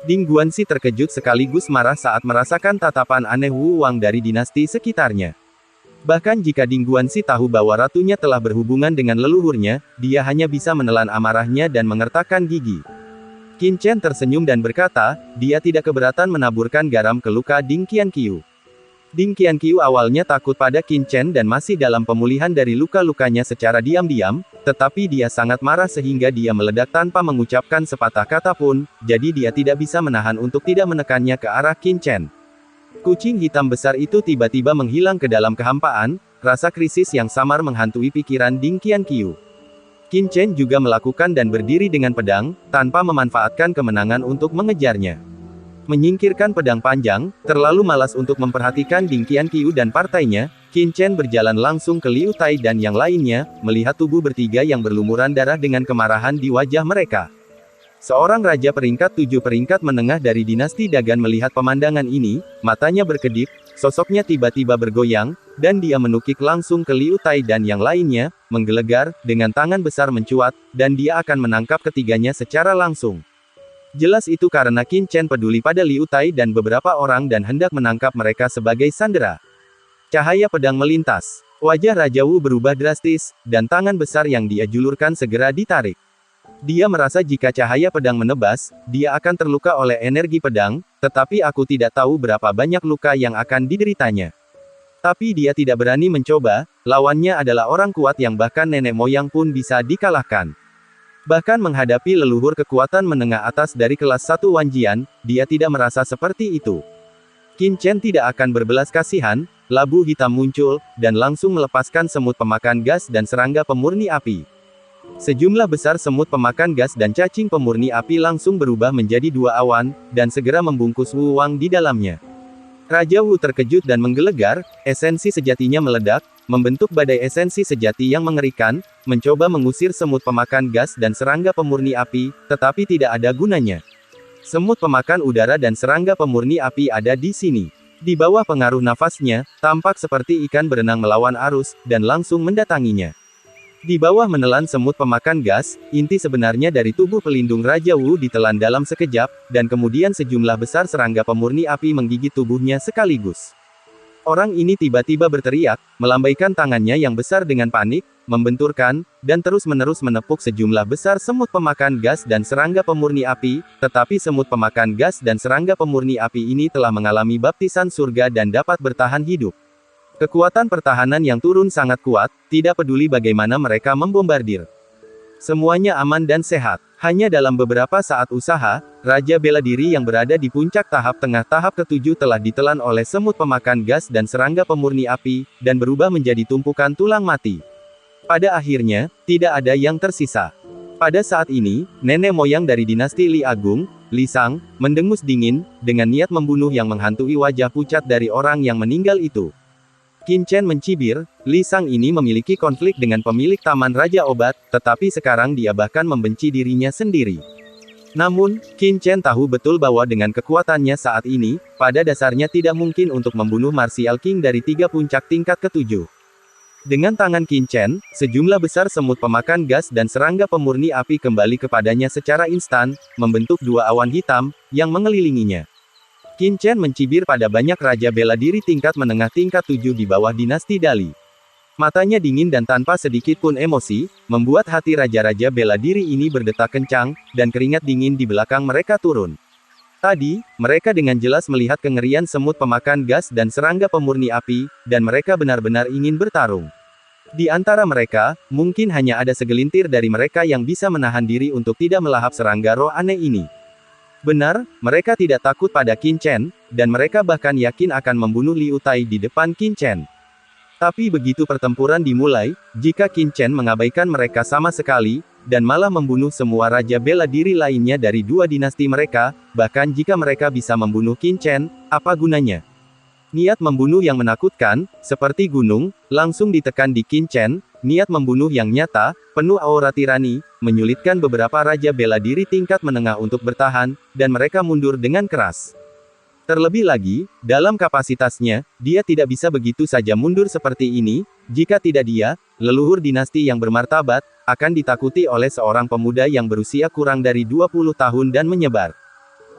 Ding Guanxi terkejut sekaligus marah saat merasakan tatapan aneh Wu Wang dari dinasti sekitarnya. Bahkan jika Ding Guanxi tahu bahwa ratunya telah berhubungan dengan leluhurnya, dia hanya bisa menelan amarahnya dan mengertakkan gigi. Qin Chen tersenyum dan berkata, dia tidak keberatan menaburkan garam ke luka Ding Qianqiu. Ding Qianqiu awalnya takut pada Qin Chen dan masih dalam pemulihan dari luka-lukanya secara diam-diam, tetapi dia sangat marah sehingga dia meledak tanpa mengucapkan sepatah kata pun, jadi dia tidak bisa menahan untuk tidak menekannya ke arah Qin Chen. Kucing hitam besar itu tiba-tiba menghilang ke dalam kehampaan, rasa krisis yang samar menghantui pikiran Ding Qianqiu. Qin Chen juga melakukan dan berdiri dengan pedang, tanpa memanfaatkan kemenangan untuk mengejarnya. Menyingkirkan pedang panjang, terlalu malas untuk memperhatikan Ding Qianqiu dan partainya, Qin Chen berjalan langsung ke Liu Tai dan yang lainnya, melihat tubuh bertiga yang berlumuran darah dengan kemarahan di wajah mereka. Seorang raja peringkat 7 peringkat menengah dari dinasti Dagan melihat pemandangan ini, matanya berkedip, sosoknya tiba-tiba bergoyang, dan dia menukik langsung ke Liu Tai dan yang lainnya, menggelegar, dengan tangan besar mencuat, dan dia akan menangkap ketiganya secara langsung. Jelas itu karena Qin Chen peduli pada Liu Tai dan beberapa orang dan hendak menangkap mereka sebagai sandera. Cahaya pedang melintas. Wajah Raja Wu berubah drastis, dan tangan besar yang dia julurkan segera ditarik. Dia merasa jika cahaya pedang menebas, dia akan terluka oleh energi pedang, tetapi aku tidak tahu berapa banyak luka yang akan dideritanya. Tapi dia tidak berani mencoba, lawannya adalah orang kuat yang bahkan nenek moyang pun bisa dikalahkan. Bahkan menghadapi leluhur kekuatan menengah atas dari kelas 1 Wanjian, dia tidak merasa seperti itu. Qin Chen tidak akan berbelas kasihan, labu hitam muncul, dan langsung melepaskan semut pemakan gas dan serangga pemurni api. Sejumlah besar semut pemakan gas dan cacing pemurni api langsung berubah menjadi 2 awan, dan segera membungkus Wu Wang di dalamnya. Raja Wu terkejut dan menggelegar, esensi sejatinya meledak, membentuk badai esensi sejati yang mengerikan, mencoba mengusir semut pemakan gas dan serangga pemurni api, tetapi tidak ada gunanya. Semut pemakan udara dan serangga pemurni api ada di sini. Di bawah pengaruh nafasnya, tampak seperti ikan berenang melawan arus, dan langsung mendatanginya. Di bawah menelan semut pemakan gas, inti sebenarnya dari tubuh pelindung Raja Wu ditelan dalam sekejap, dan kemudian sejumlah besar serangga pemurni api menggigit tubuhnya sekaligus. Orang ini tiba-tiba berteriak, melambaikan tangannya yang besar dengan panik, membenturkan, dan terus-menerus menepuk sejumlah besar semut pemakan gas dan serangga pemurni api, tetapi semut pemakan gas dan serangga pemurni api ini telah mengalami baptisan surga dan dapat bertahan hidup. Kekuatan pertahanan yang turun sangat kuat, tidak peduli bagaimana mereka membombardir. Semuanya aman dan sehat. Hanya dalam beberapa saat usaha, Raja Bela Diri yang berada di puncak tahap tengah tahap ke-7 telah ditelan oleh semut pemakan gas dan serangga pemurni api, dan berubah menjadi tumpukan tulang mati. Pada akhirnya, tidak ada yang tersisa. Pada saat ini, nenek moyang dari dinasti Li Agung, Li Sang, mendengus dingin, dengan niat membunuh yang menghantui wajah pucat dari orang yang meninggal itu. Qin Chen mencibir, Li Sang ini memiliki konflik dengan pemilik Taman Raja Obat, tetapi sekarang dia bahkan membenci dirinya sendiri. Namun, Qin Chen tahu betul bahwa dengan kekuatannya saat ini, pada dasarnya tidak mungkin untuk membunuh Martial King dari 3 puncak tingkat ke-7. Dengan tangan Qin Chen, sejumlah besar semut pemakan gas dan serangga pemurni api kembali kepadanya secara instan, membentuk 2 awan hitam, yang mengelilinginya. Qin Chen mencibir pada banyak raja bela diri tingkat menengah tingkat 7 di bawah dinasti Dali. Matanya dingin dan tanpa sedikit pun emosi, membuat hati raja-raja bela diri ini berdetak kencang, dan keringat dingin di belakang mereka turun. Tadi, mereka dengan jelas melihat kengerian semut pemakan gas dan serangga pemurni api, dan mereka benar-benar ingin bertarung. Di antara mereka, mungkin hanya ada segelintir dari mereka yang bisa menahan diri untuk tidak melahap serangga roh aneh ini. Benar, mereka tidak takut pada Qin Chen, dan mereka bahkan yakin akan membunuh Liu Tai di depan Qin Chen. Tapi begitu pertempuran dimulai, jika Qin Chen mengabaikan mereka sama sekali, dan malah membunuh semua raja bela diri lainnya dari 2 dinasti mereka, bahkan jika mereka bisa membunuh Qin Chen, apa gunanya? Niat membunuh yang menakutkan, seperti gunung, langsung ditekan di Qin Chen. Niat membunuh yang nyata, penuh aura tirani, menyulitkan beberapa raja bela diri tingkat menengah untuk bertahan, dan mereka mundur dengan keras. Terlebih lagi, dalam kapasitasnya, dia tidak bisa begitu saja mundur seperti ini, jika tidak dia, leluhur dinasti yang bermartabat, akan ditakuti oleh seorang pemuda yang berusia kurang dari 20 tahun dan menyebar.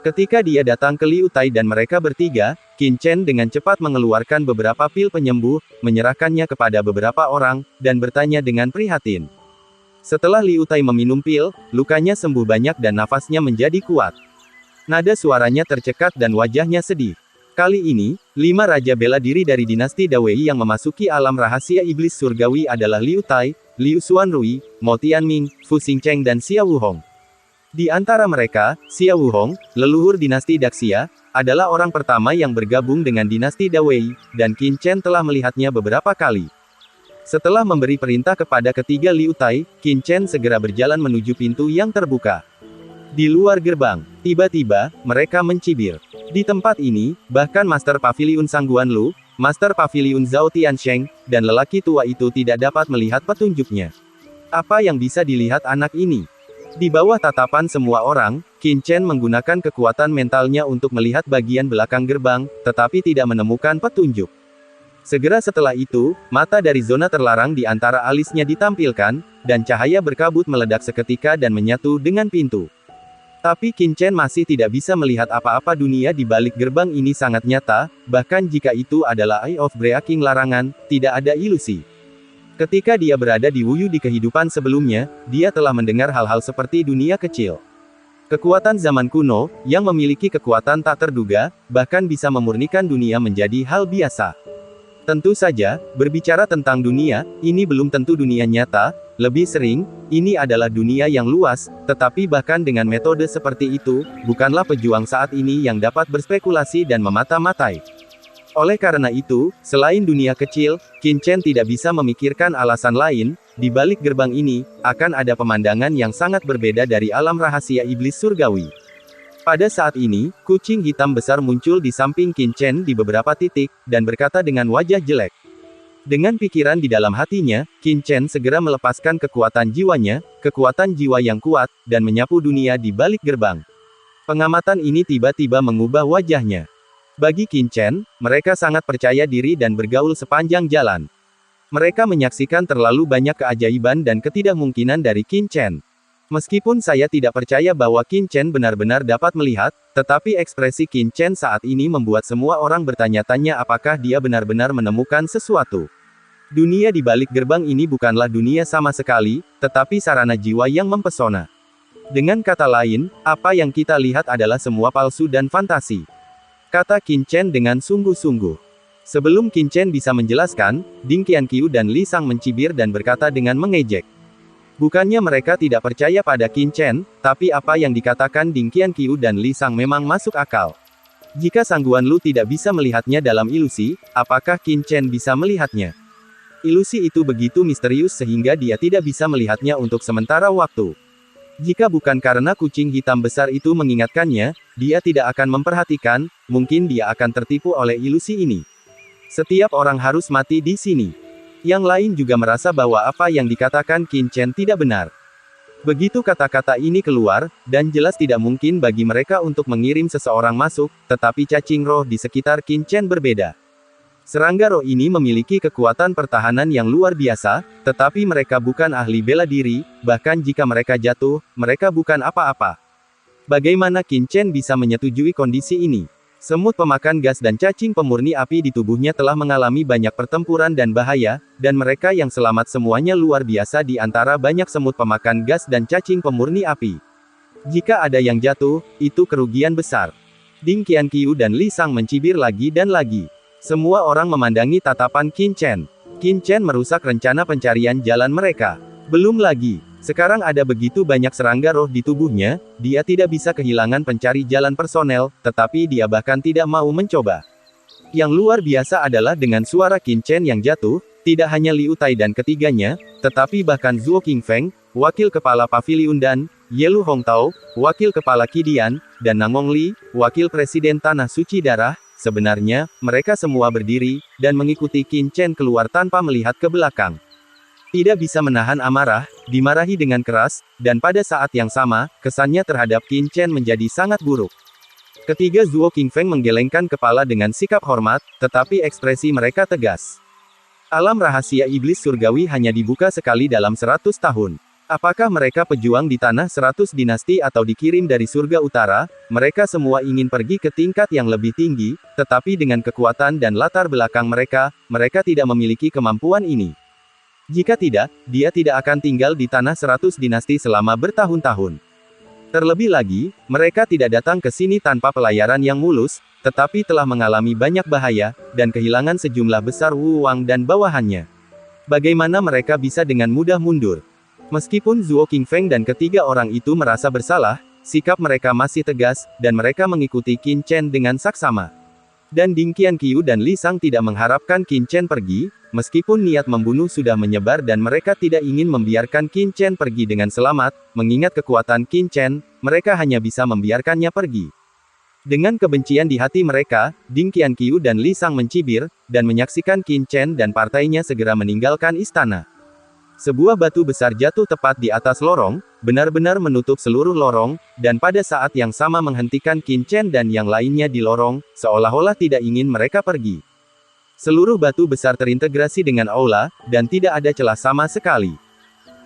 Ketika dia datang ke Liu Tai dan mereka bertiga, Qin Chen dengan cepat mengeluarkan beberapa pil penyembuh, menyerahkannya kepada beberapa orang, dan bertanya dengan prihatin. Setelah Liu Tai meminum pil, lukanya sembuh banyak dan nafasnya menjadi kuat. Nada suaranya tercekat dan wajahnya sedih. Kali ini, 5 raja bela diri dari dinasti Dawei yang memasuki alam rahasia iblis surgawi adalah Liu Tai, Liu Xuanrui, Mo Tianming, Fu Xingcheng dan Xia Wuhong. Di antara mereka, Xia Wuhong, leluhur dinasti Daxia, adalah orang pertama yang bergabung dengan dinasti Dawei, dan Qin Chen telah melihatnya beberapa kali. Setelah memberi perintah kepada ketiga Liu Tai, Qin Chen segera berjalan menuju pintu yang terbuka. Di luar gerbang, tiba-tiba, mereka mencibir. Di tempat ini, bahkan Master Paviliun Sangguan Lu, Master Paviliun Zhao Tiansheng, dan lelaki tua itu tidak dapat melihat petunjuknya. Apa yang bisa dilihat anak ini? Di bawah tatapan semua orang, Qin Chen menggunakan kekuatan mentalnya untuk melihat bagian belakang gerbang, tetapi tidak menemukan petunjuk. Segera setelah itu, mata dari zona terlarang di antara alisnya ditampilkan, dan cahaya berkabut meledak seketika dan menyatu dengan pintu. Tapi Qin Chen masih tidak bisa melihat apa-apa. Dunia di balik gerbang ini sangat nyata, bahkan jika itu adalah Eye of Breaking larangan, tidak ada ilusi. Ketika dia berada di Wuyu di kehidupan sebelumnya, dia telah mendengar hal-hal seperti dunia kecil. Kekuatan zaman kuno, yang memiliki kekuatan tak terduga, bahkan bisa memurnikan dunia menjadi hal biasa. Tentu saja, berbicara tentang dunia, ini belum tentu dunia nyata, lebih sering, ini adalah dunia yang luas, tetapi bahkan dengan metode seperti itu, bukanlah pejuang saat ini yang dapat berspekulasi dan memata-matai. Oleh karena itu, selain dunia kecil, Qin Chen tidak bisa memikirkan alasan lain. Di balik gerbang ini, akan ada pemandangan yang sangat berbeda dari alam rahasia iblis surgawi. Pada saat ini, kucing hitam besar muncul di samping Qin Chen di beberapa titik, dan berkata dengan wajah jelek. Dengan pikiran di dalam hatinya, Qin Chen segera melepaskan kekuatan jiwanya, kekuatan jiwa yang kuat, dan menyapu dunia di balik gerbang. Pengamatan ini tiba-tiba mengubah wajahnya. Bagi Qin Chen, mereka sangat percaya diri dan bergaul sepanjang jalan. Mereka menyaksikan terlalu banyak keajaiban dan ketidakmungkinan dari Qin Chen. Meskipun saya tidak percaya bahwa Qin Chen benar-benar dapat melihat, tetapi ekspresi Qin Chen saat ini membuat semua orang bertanya-tanya apakah dia benar-benar menemukan sesuatu. Dunia di balik gerbang ini bukanlah dunia sama sekali, tetapi sarana jiwa yang mempesona. Dengan kata lain, apa yang kita lihat adalah semua palsu dan fantasi. Kata Qin Chen dengan sungguh-sungguh. Sebelum Qin Chen bisa menjelaskan, Ding Qianqiu dan Li Sang mencibir dan berkata dengan mengejek. Bukannya mereka tidak percaya pada Qin Chen, tapi apa yang dikatakan Ding Qianqiu dan Li Sang memang masuk akal. Jika Sangguan Lu tidak bisa melihatnya dalam ilusi, apakah Qin Chen bisa melihatnya? Ilusi itu begitu misterius sehingga dia tidak bisa melihatnya untuk sementara waktu. Jika bukan karena kucing hitam besar itu mengingatkannya, dia tidak akan memperhatikan, mungkin dia akan tertipu oleh ilusi ini. Setiap orang harus mati di sini. Yang lain juga merasa bahwa apa yang dikatakan Qin Chen tidak benar. Begitu kata-kata ini keluar, dan jelas tidak mungkin bagi mereka untuk mengirim seseorang masuk, tetapi cacing roh di sekitar Qin Chen berbeda. Serangga roh ini memiliki kekuatan pertahanan yang luar biasa, tetapi mereka bukan ahli bela diri, bahkan jika mereka jatuh, mereka bukan apa-apa. Bagaimana Qin Chen bisa menyetujui kondisi ini? Semut pemakan gas dan cacing pemurni api di tubuhnya telah mengalami banyak pertempuran dan bahaya, dan mereka yang selamat semuanya luar biasa di antara banyak semut pemakan gas dan cacing pemurni api. Jika ada yang jatuh, itu kerugian besar. Ding Qianqiu dan Li Sang mencibir lagi dan lagi. Semua orang memandangi tatapan Qin Chen. Qin Chen merusak rencana pencarian jalan mereka. Belum lagi, sekarang ada begitu banyak serangga roh di tubuhnya, dia tidak bisa kehilangan pencari jalan personel, tetapi dia bahkan tidak mau mencoba. Yang luar biasa adalah dengan suara Qin Chen yang jatuh, tidak hanya Liu Tai dan ketiganya, tetapi bahkan Zhuo Qingfeng, wakil kepala paviliun dan Yelu Hongtao, wakil kepala Qidian, dan Nangong Li, wakil presiden Tanah Suci Darah. Sebenarnya, mereka semua berdiri, dan mengikuti Qin Chen keluar tanpa melihat ke belakang. Tidak bisa menahan amarah, dimarahi dengan keras, dan pada saat yang sama, kesannya terhadap Qin Chen menjadi sangat buruk. Ketiga Zhuo Qingfeng menggelengkan kepala dengan sikap hormat, tetapi ekspresi mereka tegas. Alam rahasia iblis surgawi hanya dibuka sekali dalam 100 tahun. Apakah mereka pejuang di tanah 100 dinasti atau dikirim dari surga utara, mereka semua ingin pergi ke tingkat yang lebih tinggi, tetapi dengan kekuatan dan latar belakang mereka, mereka tidak memiliki kemampuan ini. Jika tidak, dia tidak akan tinggal di tanah 100 dinasti selama bertahun-tahun. Terlebih lagi, mereka tidak datang ke sini tanpa pelayaran yang mulus, tetapi telah mengalami banyak bahaya, dan kehilangan sejumlah besar Wu Wang dan bawahannya. Bagaimana mereka bisa dengan mudah mundur? Meskipun Zuo Qingfeng dan ketiga orang itu merasa bersalah, sikap mereka masih tegas, dan mereka mengikuti Qin Chen dengan saksama. Dan Ding Qianqiu dan Li Sang tidak mengharapkan Qin Chen pergi, meskipun niat membunuh sudah menyebar dan mereka tidak ingin membiarkan Qin Chen pergi dengan selamat, mengingat kekuatan Qin Chen, mereka hanya bisa membiarkannya pergi. Dengan kebencian di hati mereka, Ding Qianqiu dan Li Sang mencibir, dan menyaksikan Qin Chen dan partainya segera meninggalkan istana. Sebuah batu besar jatuh tepat di atas lorong, benar-benar menutup seluruh lorong, dan pada saat yang sama menghentikan Qin Chen dan yang lainnya di lorong, seolah-olah tidak ingin mereka pergi. Seluruh batu besar terintegrasi dengan aula, dan tidak ada celah sama sekali.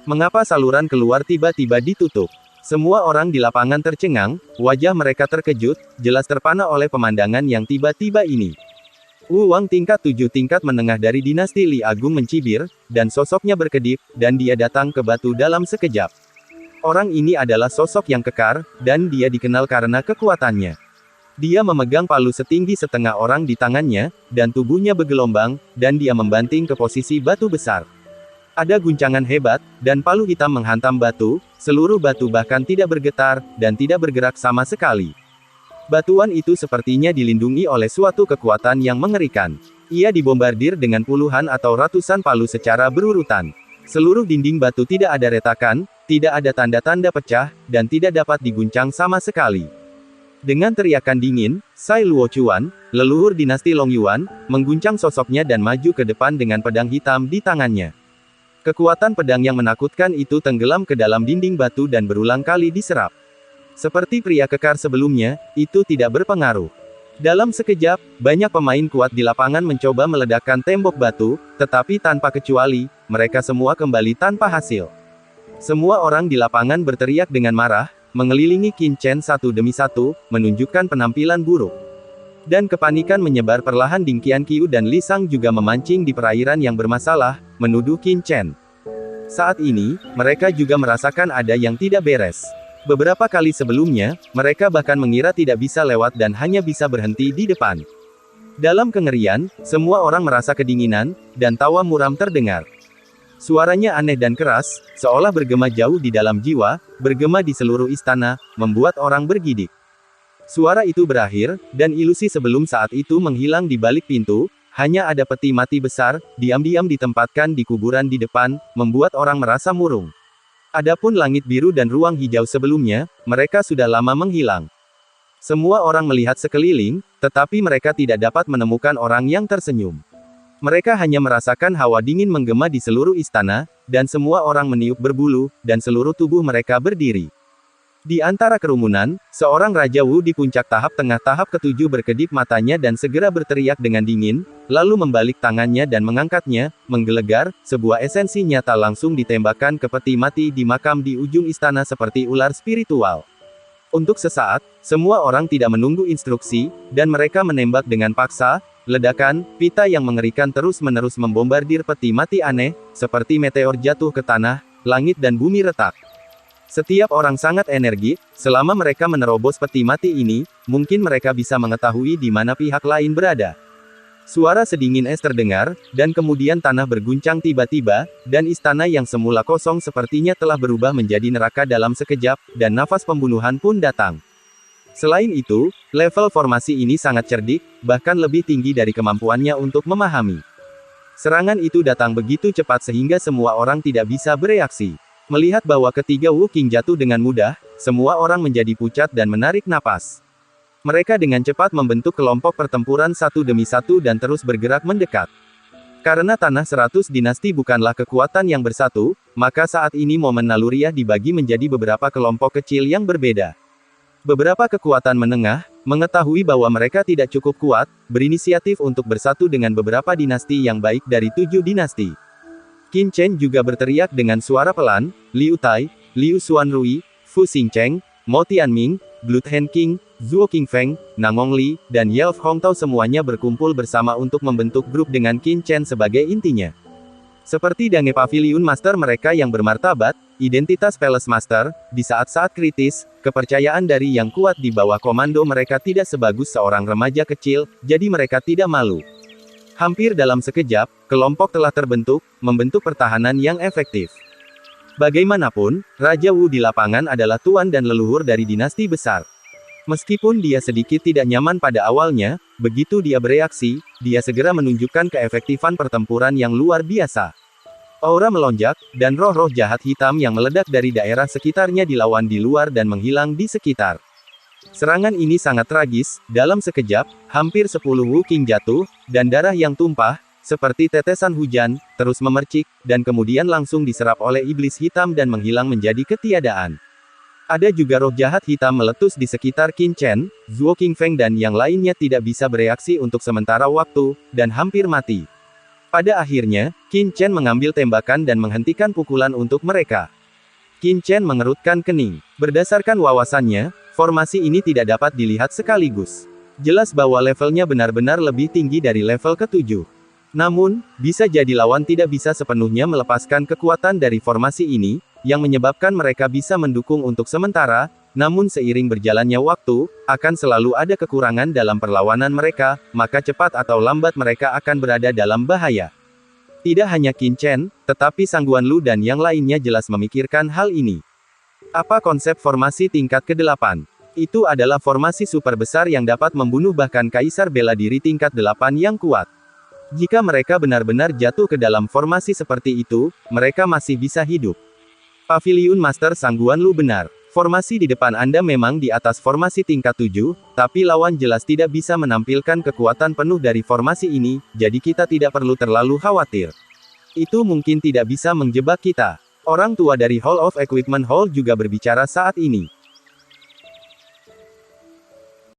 Mengapa saluran keluar tiba-tiba ditutup? Semua orang di lapangan tercengang, wajah mereka terkejut, jelas terpana oleh pemandangan yang tiba-tiba ini. Wu Wang tingkat 7 tingkat menengah dari dinasti Li Agung mencibir, dan sosoknya berkedip, dan dia datang ke batu dalam sekejap. Orang ini adalah sosok yang kekar, dan dia dikenal karena kekuatannya. Dia memegang palu setinggi setengah orang di tangannya, dan tubuhnya bergelombang, dan dia membanting ke posisi batu besar. Ada guncangan hebat, dan palu hitam menghantam batu, seluruh batu bahkan tidak bergetar, dan tidak bergerak sama sekali. Batuan itu sepertinya dilindungi oleh suatu kekuatan yang mengerikan. Ia dibombardir dengan puluhan atau ratusan palu secara berurutan. Seluruh dinding batu tidak ada retakan, tidak ada tanda-tanda pecah, dan tidak dapat diguncang sama sekali. Dengan teriakan dingin, Sai Luochuan, leluhur dinasti Long Yuan, mengguncang sosoknya dan maju ke depan dengan pedang hitam di tangannya. Kekuatan pedang yang menakutkan itu tenggelam ke dalam dinding batu dan berulang kali diserap. Seperti pria kekar sebelumnya, itu tidak berpengaruh. Dalam sekejap, banyak pemain kuat di lapangan mencoba meledakkan tembok batu, tetapi tanpa kecuali, mereka semua kembali tanpa hasil. Semua orang di lapangan berteriak dengan marah, mengelilingi Qin Chen satu demi satu, menunjukkan penampilan buruk. Dan kepanikan menyebar perlahan. Ding Qianqiu dan Li Sang juga memancing di perairan yang bermasalah, menuduh Qin Chen. Saat ini, mereka juga merasakan ada yang tidak beres. Beberapa kali sebelumnya, mereka bahkan mengira tidak bisa lewat dan hanya bisa berhenti di depan. Dalam kengerian, semua orang merasa kedinginan, dan tawa muram terdengar. Suaranya aneh dan keras, seolah bergema jauh di dalam jiwa, bergema di seluruh istana, membuat orang bergidik. Suara itu berakhir, dan ilusi sebelum saat itu menghilang di balik pintu, hanya ada peti mati besar, diam-diam ditempatkan di kuburan di depan, membuat orang merasa murung. Adapun langit biru dan ruang hijau sebelumnya, mereka sudah lama menghilang. Semua orang melihat sekeliling, tetapi mereka tidak dapat menemukan orang yang tersenyum. Mereka hanya merasakan hawa dingin menggema di seluruh istana, dan semua orang meniup berbulu, dan seluruh tubuh mereka berdiri. Di antara kerumunan, seorang Raja Wu di puncak tahap tengah tahap ketujuh berkedip matanya dan segera berteriak dengan dingin, lalu membalik tangannya dan mengangkatnya, menggelegar, sebuah esensi nyata langsung ditembakkan ke peti mati di makam di ujung istana seperti ular spiritual. Untuk sesaat, semua orang tidak menunggu instruksi, dan mereka menembak dengan paksa. Ledakan, pita yang mengerikan terus-menerus membombardir peti mati aneh, seperti meteor jatuh ke tanah, langit dan bumi retak. Setiap orang sangat energik, selama mereka menerobos peti mati ini, mungkin mereka bisa mengetahui di mana pihak lain berada. Suara sedingin es terdengar, dan kemudian tanah berguncang tiba-tiba, dan istana yang semula kosong sepertinya telah berubah menjadi neraka dalam sekejap, dan nafas pembunuhan pun datang. Selain itu, level formasi ini sangat cerdik, bahkan lebih tinggi dari kemampuannya untuk memahami. Serangan itu datang begitu cepat sehingga semua orang tidak bisa bereaksi. Melihat bahwa ketiga Wu Qing jatuh dengan mudah, semua orang menjadi pucat dan menarik napas. Mereka dengan cepat membentuk kelompok pertempuran satu demi satu dan terus bergerak mendekat. Karena tanah 100 dinasti bukanlah kekuatan yang bersatu, maka saat ini momen naluriah dibagi menjadi beberapa kelompok kecil yang berbeda. Beberapa kekuatan menengah, mengetahui bahwa mereka tidak cukup kuat, berinisiatif untuk bersatu dengan beberapa dinasti yang baik dari 7 dinasti. Qin Chen juga berteriak dengan suara pelan, Liu Tai, Liu Xuanrui, Fu Xingcheng, Mo Tianming, Blood Hand King, Zhuo Qingfeng, Nangong Li, dan Yao Hongtao semuanya berkumpul bersama untuk membentuk grup dengan Qin Chen sebagai intinya. Seperti Dange Pavilion Master mereka yang bermartabat, identitas Palace Master, di saat-saat kritis, kepercayaan dari yang kuat di bawah komando mereka tidak sebagus seorang remaja kecil, jadi mereka tidak malu. Hampir dalam sekejap, kelompok telah terbentuk, membentuk pertahanan yang efektif. Bagaimanapun, Raja Wu di lapangan adalah tuan dan leluhur dari dinasti besar. Meskipun dia sedikit tidak nyaman pada awalnya, begitu dia bereaksi, dia segera menunjukkan keefektifan pertempuran yang luar biasa. Aura melonjak, dan roh-roh jahat hitam yang meledak dari daerah sekitarnya dilawan di luar dan menghilang di sekitar. Serangan ini sangat tragis, dalam sekejap, hampir 10 Wu King jatuh, dan darah yang tumpah, seperti tetesan hujan, terus memercik, dan kemudian langsung diserap oleh iblis hitam dan menghilang menjadi ketiadaan. Ada juga roh jahat hitam meletus di sekitar Qin Chen, Zhuo Qingfeng dan yang lainnya tidak bisa bereaksi untuk sementara waktu, dan hampir mati. Pada akhirnya, Qin Chen mengambil tembakan dan menghentikan pukulan untuk mereka. Qin Chen mengerutkan kening. Berdasarkan wawasannya, formasi ini tidak dapat dilihat sekaligus. Jelas bahwa levelnya benar-benar lebih tinggi dari level ke-7. Namun, bisa jadi lawan tidak bisa sepenuhnya melepaskan kekuatan dari formasi ini, yang menyebabkan mereka bisa mendukung untuk sementara, namun seiring berjalannya waktu, akan selalu ada kekurangan dalam perlawanan mereka, maka cepat atau lambat mereka akan berada dalam bahaya. Tidak hanya Qin Chen, tetapi Sang Guanlu dan yang lainnya jelas memikirkan hal ini. Apa konsep formasi tingkat ke-8? Itu adalah formasi super besar yang dapat membunuh bahkan kaisar bela diri tingkat 8 yang kuat. Jika mereka benar-benar jatuh ke dalam formasi seperti itu, mereka masih bisa hidup. Pavilion Master Sang Guanlu benar. Formasi di depan Anda memang di atas formasi tingkat 7, tapi lawan jelas tidak bisa menampilkan kekuatan penuh dari formasi ini, jadi kita tidak perlu terlalu khawatir. Itu mungkin tidak bisa menjebak kita. Orang tua dari Hall of Equipment Hall juga berbicara saat ini.